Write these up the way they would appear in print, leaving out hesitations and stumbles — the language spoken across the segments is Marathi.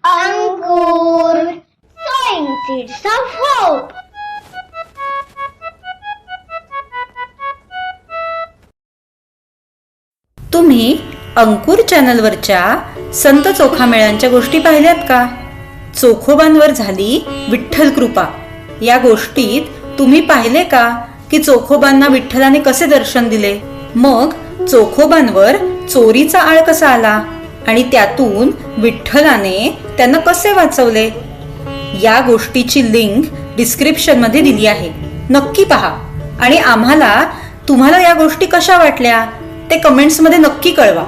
Ankur, sowing seeds of hope. तुम्ही अंकुर चॅनलवरच्या संत चोखामेळ्यांच्या गोष्टी पाहिल्यात का? चोखोबांवर झाली विठ्ठल कृपा या गोष्टीत तुम्ही पाहिले का की चोखोबांना विठ्ठलाने कसे दर्शन दिले? मग चोखोबांवर चोरीचा आळ कसा आला आणि त्यातून विठ्ठलाने त्यांना कसे वाचवले? या गोष्टीची लिंक डिस्क्रिप्शन मध्ये दिली आहे, नक्की पहा आणि आम्हाला तुम्हाला या गोष्टी कशा वाटल्या ते कमेंट्स मध्ये नक्की कळवा.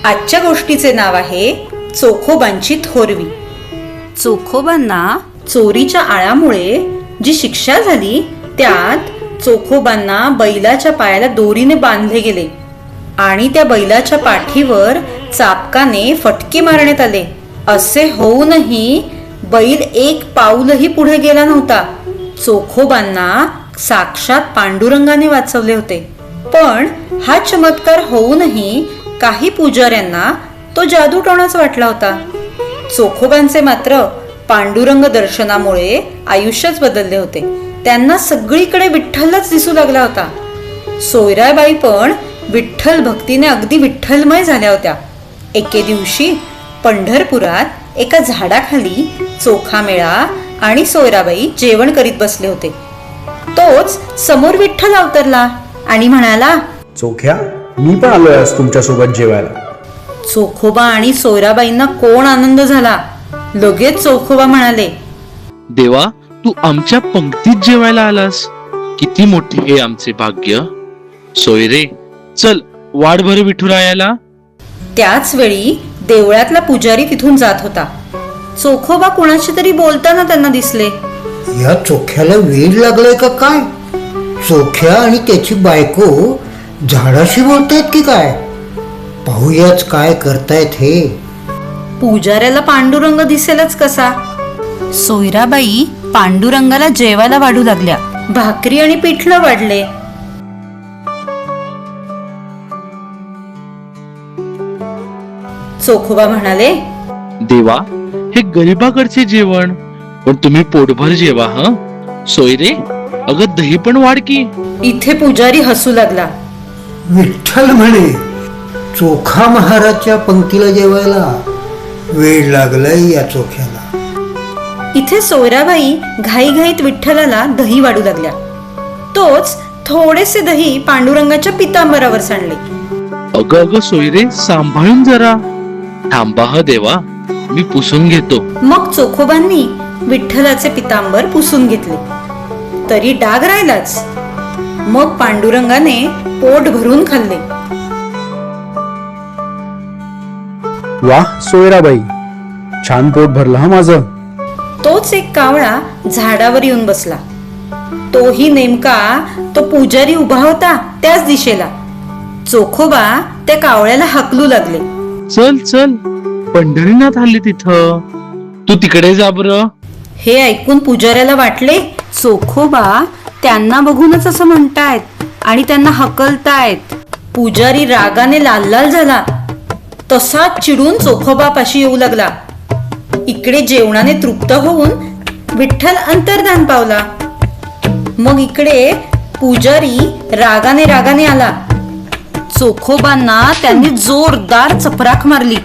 आजच्या गोष्टीचे नाव आहे चोखोबांची थोरवी. चोखोबांना चोरीच्या आळामुळे जी शिक्षा झाली त्यात चोखोबांना बैलाच्या पायाला दोरीने बांधले गेले आणि त्या बैलाच्या पाठीवर चापकाने फटके मारण्यात आले. असे होऊनही बैल एक पाऊलही पुढे गेला नव्हता. चोखोबांना साक्षात पांडुरंगाने वाचवले होते. पण हा चमत्कार होऊनही काही पुजाऱ्यांना तो जादूटोणाच वाटला होता. चोखोबांचे मात्र पांडुरंग दर्शनामुळे आयुष्यच बदलले होते. त्यांना सगळीकडे विठ्ठलच दिसू लागला होता. सोयराबाई पण विठ्ठल भक्तीने अगदी विठ्ठलमय झाल्या होत्या. एके दिवशी पंढरपुरात एका झाडाखाली चोखामेळा आणि सोयराबाई जेवण करीत बसले होते. तोच समोर विठ्ठल अवतरला आणि म्हणाला, चोख्या, मी पण आलोय आज तुमच्या सोबत जेवायला. चोखोबा आणि सोयराबाईंना कोण आनंद झाला. लगेच चोखोबा म्हणाले, देवा, तू आमच्या पंक्तीत जेवायला आलास. किती मोठे हे आमचे भाग्य. सोयरे, चल वाढभर विठुरायाला. त्याच वेळी देवळातला पुजारी तिथून जात होता. चोखोबा कुणाशी तरी बोलताना त्यांना दिसले. या चोख्याला वेड लागलाय का काय? चोख्या आणि त्याची बायको झाडाशी बोलतायत की काय? पाहूयाच काय करतायत हे. पुजाऱ्याला पांडुरंग दिसेलच कसा. सोयराबाई पांडुरंगाला जेवायला वाढू लागल्या. भाकरी आणि पिठलं वाढले. चोखोबा म्हणाले, देवा, हे गरिबाकडचे जेवण, पण तुम्ही पोटभर जेवा. हं सोयरे, अगं दही पण वाढ की. इथे पुजारी हसू लागला. विठ्ठल म्हणे चोखा महाराजच्या पंक्तीला जेवायला वेळ लागलाय या चोख्याला. इथे सोयराबाई घाईघाईत विठ्ठलाला दही वाढू लागल्या. तोच थोडेसे दही पांडुरंगाच्या पितांबरावर सांडले. अगं अगं सोयरे, सांभाळून जरा थांबा. ह देवा, मी पुसून घेतो. मग चोखोबांनी विठ्ठलाचे पितांबर पुसून घेतले, तरी डाग राहिलाच. मग पांडुरंगाने पोट भरून खाल्ले. वा सोयराबाई, छान पोट भरलं हा माझं. तोच एक कावळा झाडावर येऊन बसला. तोही नेमका तो पुजारी उभा होता त्याच दिशेला. चोखोबा त्या कावळ्याला हाकलू लागले. चल चल, पंढरीनाथ आले तिथं, तू तिकडे जा बरं. हे ऐकून पुजाऱ्याला वाटले चोखोबा त्यांना बघूनच असं म्हणतायत आणि त्यांना हकलतायत. पुजारी रागाने लाल लाल झाला. तसा चिडून चोखोबापाशी येऊ लागला. इकडे जेवणाने तृप्त होऊन विठ्ठल अंतर्धान पावला. मग इकडे पुजारी रागाने रागाने आला. चोखोबांना त्यांनी जोरदार चपराक मारली.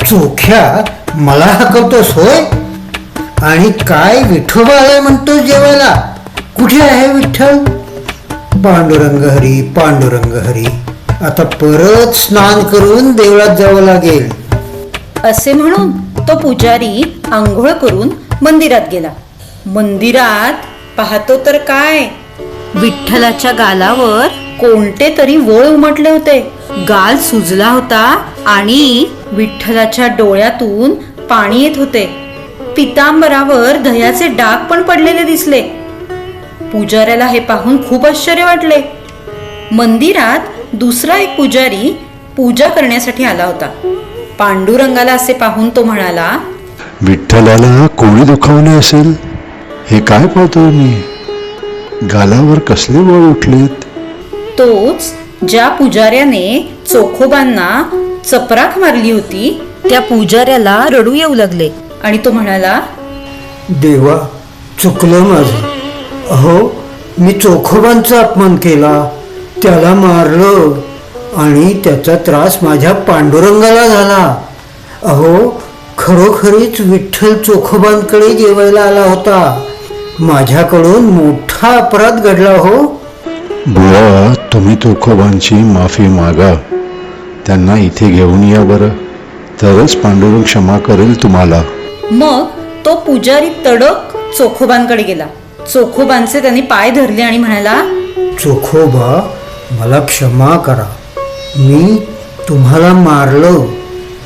चोख्या, मला हकवतोस होय? आणि काय विठोबा आलाय म्हणतोस जेवायला? कुठे आहे विठ्ठल? पांडुरंग हरी, पांडुरंग हरी. आता परत स्नान करून देवळात जावं लागेल. असे म्हणून तो पुजारी आंघोळ करून मंदिरात गेला. मंदिरात पाहतो तर काय, विठ्ठलाच्या गालावर कोणते तरी वळ उमटले होते. गाल सुजला होता आणि विठ्ठलाच्या डोळ्यातून पाणी येत होते. पितांबरावर दह्याचे डाग पण पडलेले दिसले. पुजाऱ्याला हे पाहून खूप आश्चर्य वाटले. मंदिरात दुसरा एक पुजारी पूजा करण्यासाठी आला होता. पांडुरंगाला असे पाहून तो म्हणाला, विठ्ठलाला कोणी दुखावले असेल? हे काय पाहतोय मी? गालावर कसले वळ उठलेत? तोच ज्या पुजाऱ्याने चोखोबांना चपराक मारली होती त्या पुजाऱ्याला रडू येऊ लागले आणि तो म्हणाला, देवा, चुकलं माझं. अहो, मी चोखोबांचा अपमान केला, त्याला मारलं आणि त्याचा त्रास माझ्या पांडुरंगाला झाला. अहो, खरोखरीच विठ्ठल चोखोबांकडे जेवायला आला होता. माझ्याकडून मोठा अपराध घडला हो. बुवा, तुम्ही तुकोबांची माफी मागा. त्यांना इथे घेऊन या बरं, तरच पांडुरंग क्षमा करेल तुम्हाला. मग तो पुजारी तडक चोखोबांकडे गेला. चोखोबांचे त्यांनी पाय धरले आणि म्हणाला, चोखोबा, मला क्षमा करा. मी तुम्हाला मारलं.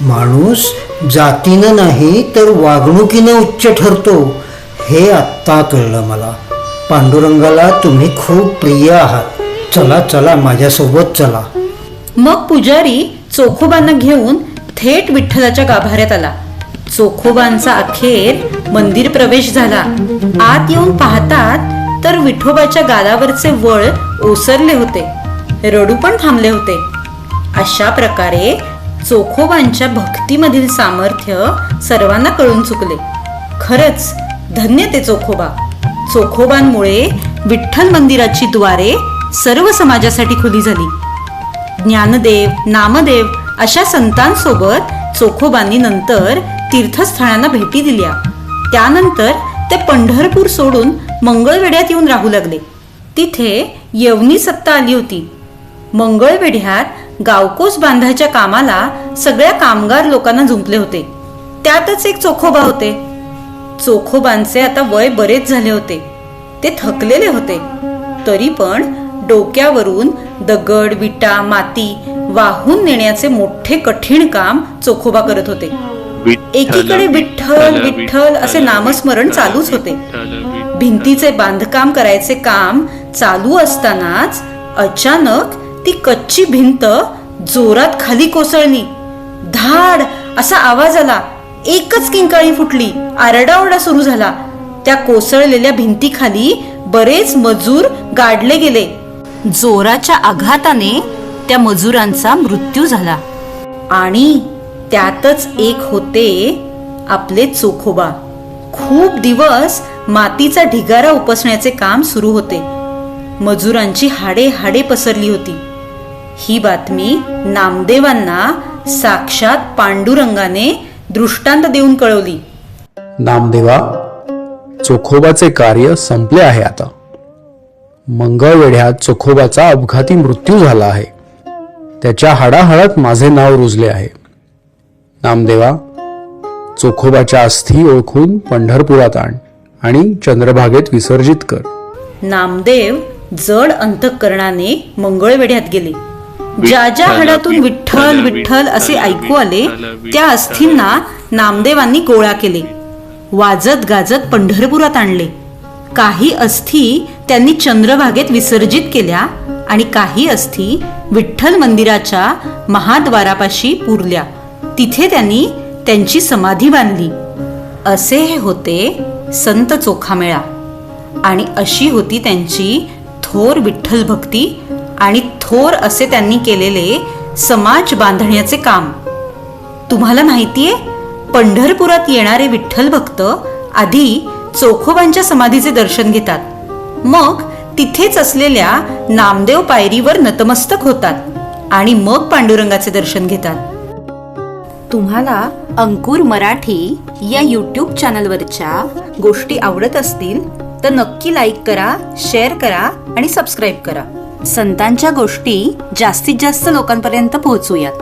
माणूस जातीनं नाही तर वागणुकीनं उच्च ठरतो हे आत्ता कळलं मला. पांडुरंगाला तुम्ही खूप प्रिय आहात. चला चला, माझ्यासोबत चला. मग पुजारी चोखोबांना घेऊन थेट विठ्ठलाच्या गाभाऱ्यात आला. चोखोबांचा अखेर मंदिर प्रवेश झाला. आत येऊन पाहतात तर विठोबाच्या गालावरचे वळ ओसरले होते, रडू पण थांबले होते. अशा प्रकारे चोखोबांच्या भक्तीमधील सामर्थ्य सर्वांना कळून चुकले. खरंच धन्य ते चोखोबा. चोखोबांमुळे विठ्ठल मंदिराची द्वारे सर्व समाजासाठी खुली झाली. ज्ञानदेव, नामदेव अशा संतांसोबत चोखोबांनी नंतर तीर्थस्थळांना भेटी दिल्या. त्यानंतर ते पंढरपूर सोडून मंगळवेढ्यात येऊन राहू लागले. तिथे यवनी सत्ता आली होती. मंगळवेढ्यात गावकोस बांधायच्या कामाला सगळ्या कामगार लोकांना जुंपले होते. त्यातच एक चोखोबा होते. चोखोबांचे आता वय बरेच झाले होते. ते थकलेले होते. तरी पण डोक्यावरून दगड, विटा, माती वाहून नेण्याचे मोठे कठीण काम चोखोबा करत होते. एकीकडे विठ्ठल विठ्ठल असे नामस्मरण चालूच होते. भिंतीचे बांधकाम करायचे काम चालू असतानाच अचानक ती कच्ची भिंत जोरात खाली कोसळली. धाड असा आवाज आला. एकच किंकाळी फुटली. आरडाओरडा सुरू झाला. त्या कोसळलेल्या भिंतीखाली बरेच मजूर गाडले गेले. जोराच्या आघाताने त्या मजुरांचा मृत्यू झाला. आणि त्यातच एक होते आपले चोखोबा. खूप दिवस मातीचा ढिगारा उपसण्याचे काम सुरू होते. मजुरांची हाडे हाडे पसरली होती. ही बातमी नामदेवांना साक्षात पांडुरंगाने दृष्टांत देऊन कळवली. नामदेवा, चोखोबाचे कार्य संपले आहे आता. मंगळवेढ्यात चोखोबाचा अपघाती मृत्यू झाला आहे. त्याच्या हाडाहाडात माझे नाव रुजले आहे. नामदेवा, चोखोबाच्या अस्थी ओळखून पंढरपुरात आण आणि चंद्रभागेत विसर्जित कर. नामदेव जड अंतःकरणाने मंगळवेढ्यात गेले. ज्या ज्या हाडातून विठ्ठल विठ्ठल असे ऐकू आले त्या अस्थींना नामदेवांनी गोळा केले. वाजत गाजत पंढरपुरात आणले. काही अस्थी त्यांनी चंद्रभागेत विसर्जित केल्या आणि काही अस्थी विठ्ठल मंदिराच्या महाद्वारापाशी पुरल्या. तिथे त्यांनी त्यांची समाधी बांधली. असे हे होते संत चोखामेळा. आणि अशी होती त्यांची थोर विठ्ठल भक्ती आणि थोर असे त्यांनी केलेले समाज बांधण्याचे काम. तुम्हाला माहितीये, पंढरपुरात येणारे विठ्ठल भक्त आधी चोखोबांच्या समाधीचे दर्शन घेतात. मग तिथेच असलेल्या नामदेव पायरीवर नतमस्तक होतात आणि मग पांडुरंगाचे दर्शन घेतात. तुम्हाला अंकुर मराठी या यूट्यूब चॅनलवरच्या गोष्टी आवडत असतील तर नक्की लाईक करा, शेअर करा आणि सबस्क्राईब करा. संतांच्या गोष्टी जास्तीत जास्त लोकांपर्यंत पोहोचूयात.